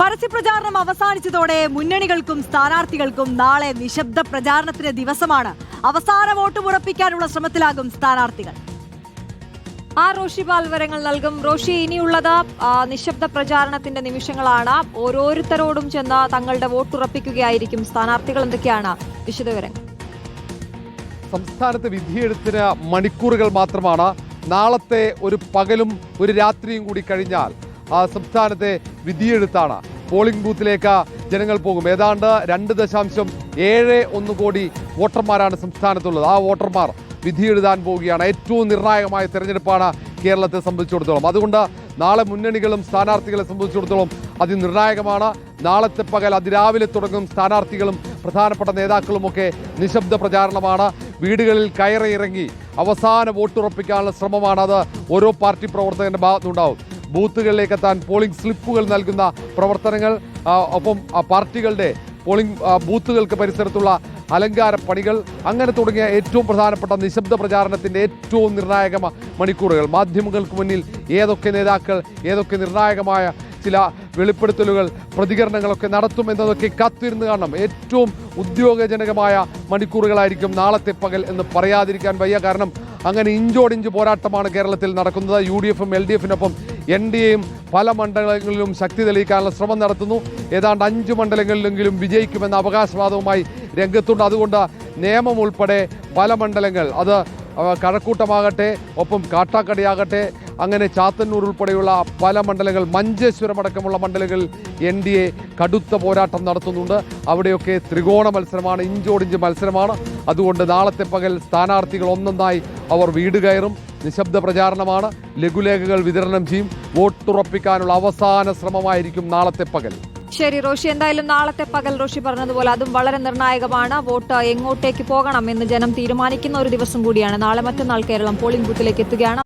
പരസ്യപ്രചാരണം അവസാനിച്ചതോടെ മുന്നണികൾക്കും സ്ഥാനാർത്ഥികൾക്കും നാളെ നിശബ്ദ പ്രചാരണത്തിന്റെ ദിവസമാണ്. അവസാന വോട്ടുമുറപ്പിക്കാനുള്ള ശ്രമത്തിലാകും സ്ഥാനാർത്ഥികൾ. റോഷി വിവരങ്ങൾ നൽകും. റോഷി, ഇനിയുള്ളത് നിശബ്ദ പ്രചാരണത്തിന്റെ നിമിഷങ്ങളാണ്. ഓരോരുത്തരോടും ചെന്ന് തങ്ങളുടെ വോട്ടുറപ്പിക്കുകയായിരിക്കും സ്ഥാനാർത്ഥികൾ. എന്തൊക്കെയാണ് വിശദവിവരങ്ങൾ? സംസ്ഥാനത്ത് വിധിയെഴുത്തിന് മണിക്കൂറുകൾ മാത്രമാണ്. നാളത്തെ ഒരു പകലും ഒരു രാത്രിയും കൂടി കഴിഞ്ഞാൽ സംസ്ഥാനത്തെ വിധിയെഴുത്താണ്. പോളിംഗ് ബൂത്തിലേക്ക് ജനങ്ങൾ പോകും. ഏതാണ്ട് 2.71 കോടി വോട്ടർമാരാണ് സംസ്ഥാനത്തുള്ളത്. ആ വോട്ടർമാർ വിധി എഴുതാൻ പോവുകയാണ്. ഏറ്റവും നിർണായകമായ തെരഞ്ഞെടുപ്പാണ് കേരളത്തെ സംബന്ധിച്ചിടത്തോളം. അതുകൊണ്ട് നാളെ മുന്നണികളും സ്ഥാനാർത്ഥികളെ സംബന്ധിച്ചിടത്തോളം അതിനിർണായകമാണ്. നാളത്തെ പകൽ അതിരാവിലെ തുടങ്ങും. സ്ഥാനാർത്ഥികളും പ്രധാനപ്പെട്ട നേതാക്കളുമൊക്കെ നിശബ്ദ പ്രചാരണമാണ്. വീടുകളിൽ കയറിയിറങ്ങി അവസാന വോട്ടുറപ്പിക്കാനുള്ള ശ്രമമാണ്. അത് ഓരോ പാർട്ടി പ്രവർത്തകന്റെ ഭാഗത്തുനിന്നുണ്ടാവും. ബൂത്തുകളിലേക്ക് എത്താൻ പോളിംഗ് സ്ലിപ്പുകൾ നൽകുന്ന പ്രവർത്തനങ്ങൾ, ഒപ്പം പാർട്ടികളുടെ പോളിംഗ് ബൂത്തുകൾക്ക് പരിസരത്തുള്ള അലങ്കാര പണികൾ, അങ്ങനെ തുടങ്ങിയ ഏറ്റവും പ്രധാനപ്പെട്ട നിശബ്ദ പ്രചാരണത്തിൻ്റെ ഏറ്റവും നിർണായക മണിക്കൂറുകൾ. മാധ്യമങ്ങൾക്ക് മുന്നിൽ ഏതൊക്കെ നേതാക്കൾ ഏതൊക്കെ നിർണായകമായ ചില വെളിപ്പെടുത്തലുകൾ, പ്രതികരണങ്ങളൊക്കെ നടത്തുമെന്നതൊക്കെ കാത്തിരുന്ന് കാണണം. ഏറ്റവും ഉദ്യോഗജനകമായ മണിക്കൂറുകളായിരിക്കും നാളത്തെ പകൽ എന്ന് പറയാതിരിക്കാൻ വയ്യ. കാരണം അങ്ങനെ ഇഞ്ചോടിഞ്ച് പോരാട്ടമാണ് കേരളത്തിൽ നടക്കുന്നത്. UDF-ഉം LDF-നൊപ്പം NDA-യും പല മണ്ഡലങ്ങളിലും ശക്തി തെളിയിക്കാനുള്ള ശ്രമം നടത്തുന്നു. ഏതാണ്ട് 5 മണ്ഡലങ്ങളിലെങ്കിലും വിജയിക്കുമെന്ന അവകാശവാദവുമായി രംഗത്തുണ്ട്. അതുകൊണ്ട് നിയമം ഉൾപ്പെടെ പല മണ്ഡലങ്ങൾ, അത് കഴക്കൂട്ടമാകട്ടെ, ഒപ്പം കാട്ടാക്കടയാകട്ടെ, അങ്ങനെ ചാത്തന്നൂർ ഉൾപ്പെടെയുള്ള പല മണ്ഡലങ്ങൾ, മഞ്ചേശ്വരം അടക്കമുള്ള മണ്ഡലങ്ങളിൽ NDA കടുത്ത പോരാട്ടം നടത്തുന്നുണ്ട്. അവിടെയൊക്കെ ത്രികോണ മത്സരമാണ്, ഇഞ്ചോടിഞ്ച് മത്സരമാണ്. അതുകൊണ്ട് നാളത്തെ പകൽ സ്ഥാനാർത്ഥികൾ ഒന്നൊന്നായി അവർ വീട് കയറും. നിശബ്ദ പ്രചാരണമാണ്. ലഘുലേഖകൾ വിതരണം ചെയ്യും. വോട്ടുറപ്പിക്കാനുള്ള അവസാന ശ്രമമായിരിക്കും നാളത്തെ പകൽ. ശരി റോഷി, എന്തായാലും നാളത്തെ പകൽ റോഷി പറഞ്ഞതുപോലെ അതും വളരെ നിർണായകമാണ്. വോട്ട് എങ്ങോട്ടേക്ക് പോകണം എന്ന് ജനം തീരുമാനിക്കുന്ന ഒരു ദിവസം കൂടിയാണ് നാളെ. മറ്റന്നാൾ കേരളം പോളിംഗ് ബൂത്തിലേക്ക് എത്തുകയാണ്.